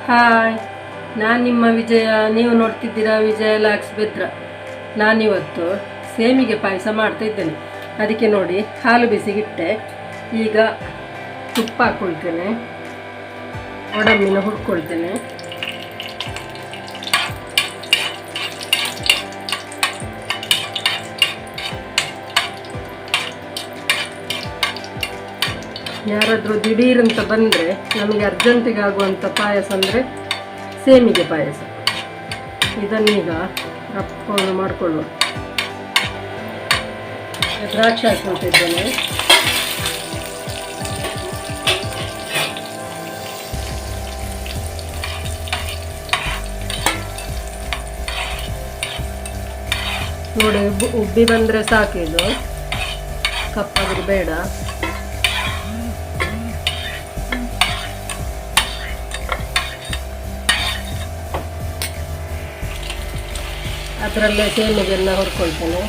Hi, ನಾನು ನಿಮ್ಮ ವಿಜಯ. ನೀವು ನೋಡ್ತಿದ್ದೀರಾ ವಿಜಯ ಲಾಕ್ಸ್ ಬೆದ್ರ. ನಾನಿವತ್ತು ಸೇಮಿಗೆ ಪಾಯಸ ಮಾಡ್ತಾ ಇದ್ದೇನೆ. ಅದಕ್ಕೆ ನೋಡಿ, ಹಾಲು ಬಿಸಿಗಿಟ್ಟೆ. ಈಗ ತುಪ್ಪ ಹಾಕ್ಕೊಳ್ತೇನೆ, ಒಡಂಬಿನ ಹುರ್ಕೊಳ್ತೇನೆ. ಯಾರಾದರೂ ದಿಢೀರಂತ ಬಂದರೆ ನಮಗೆ ಅರ್ಜೆಂಟಿಗೆ ಆಗುವಂಥ ಪಾಯಸ ಅಂದರೆ ಸೇಮಿಗೆ ಪಾಯಸ. ಇದನ್ನೀಗ ರಪ್ಕೊಂಡು ಮಾಡಿಕೊಳ್ಳುವ. ದ್ರಾಕ್ಷಿ ಹಾಕ್ಕೊಳ್ತಿದ್ದೇನೆ. ನೋಡಿ, ಉಬ್ಬಿ ಬಂದರೆ ಸಾಕು. ಇದು ಕಪ್ಪಾದ್ರೆ ಬೇಡ. ಅದರಲ್ಲೇ ಸೇಮಿಗೆಲ್ಲ ಹುರ್ಕೊಳ್ತೇನೆ.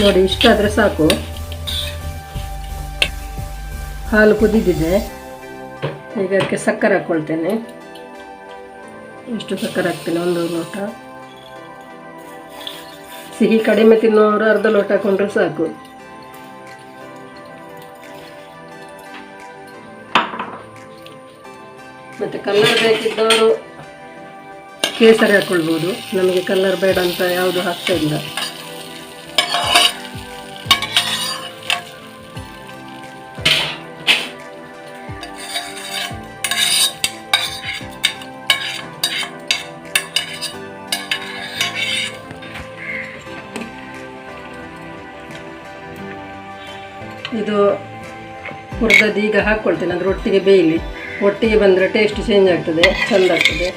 ನೋಡಿ, ಇಷ್ಟಾದರೆ ಸಾಕು. ಹಾಲು ಕುದಿದಿದೆ. ಈಗ ಅದಕ್ಕೆ ಸಕ್ಕರೆ ಹಾಕ್ಕೊಳ್ತೇನೆ. ಇಷ್ಟು ಸಕ್ಕರೆ ಹಾಕ್ತೇನೆ, 1 ಲೋಟ. ಸಿಹಿ ಕಡಿಮೆ ತಿನ್ನುವವರು ಅರ್ಧ ಲೋಟ ಹಾಕೊಂಡ್ರೆ ಸಾಕು. ಮತ್ತು ಕಲ್ಲರ್ ಬೇಕಿದ್ದವರು ಕೇಸರಿ ಹಾಕ್ಕೊಳ್ಬೋದು. ನಮಗೆ ಕಲ್ಲರ್ ಬೇಡ ಅಂತ ಯಾವುದು ಹಾಕ್ತಾ ಇಲ್ಲ. ಇದು ಹುರಿದದ್ದು ಈಗ ಹಾಕ್ಕೊಳ್ತೇನೆ. ಅದ್ರ ಒಟ್ಟಿಗೆ ಬೇಯಲಿ. ಒಟ್ಟಿಗೆ ಬಂದರೆ ಟೇಸ್ಟ್ ಚೇಂಜ್ ಆಗ್ತದೆ, ಚೆಂದ ಆಗ್ತದೆ.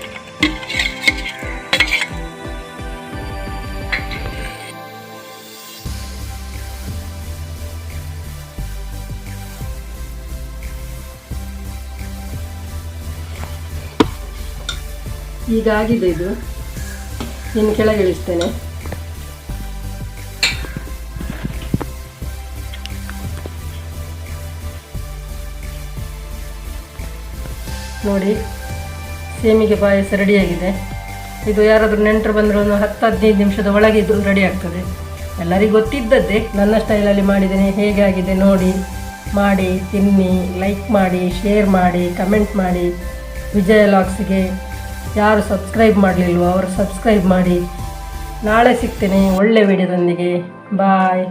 ಈಗ ಆಗಿದೆ. ಇದು ಇನ್ನು ಕೆಳಗಿಳಿಸ್ತೇನೆ. ನೋಡಿ, ಸೇಮಿಗೆ ಪಾಯಸ ರೆಡಿಯಾಗಿದೆ. ಇದು ಯಾರಾದರೂ ನೆಂಟರು ಬಂದರೆ ಒಂದು 10-15 ನಿಮಿಷದ ಒಳಗೆ ಇದು ರೆಡಿ ಆಗ್ತದೆ. ಎಲ್ಲರಿಗೂ ಗೊತ್ತಿದ್ದದ್ದೇ. ನನ್ನ ಸ್ಟೈಲಲ್ಲಿ ಮಾಡಿದ್ದೇನೆ. ಹೇಗೆ ಆಗಿದೆ ನೋಡಿ, ಮಾಡಿ ತಿನ್ನಿ, ಲೈಕ್ ಮಾಡಿ, ಶೇರ್ ಮಾಡಿ, ಕಮೆಂಟ್ ಮಾಡಿ. ವಿಜಯ ಲಾಕ್ಸ್ಗೆ ಯಾರು ಸಬ್ಸ್ಕ್ರೈಬ್ ಮಾಡಲಿಲ್ವೋ ಅವರು ಸಬ್ಸ್ಕ್ರೈಬ್ ಮಾಡಿ. ನಾಳೆ ಸಿಗ್ತೇನೆ ಒಳ್ಳೆ ವಿಡಿಯೋದೊಂದಿಗೆ. ಬಾಯ್.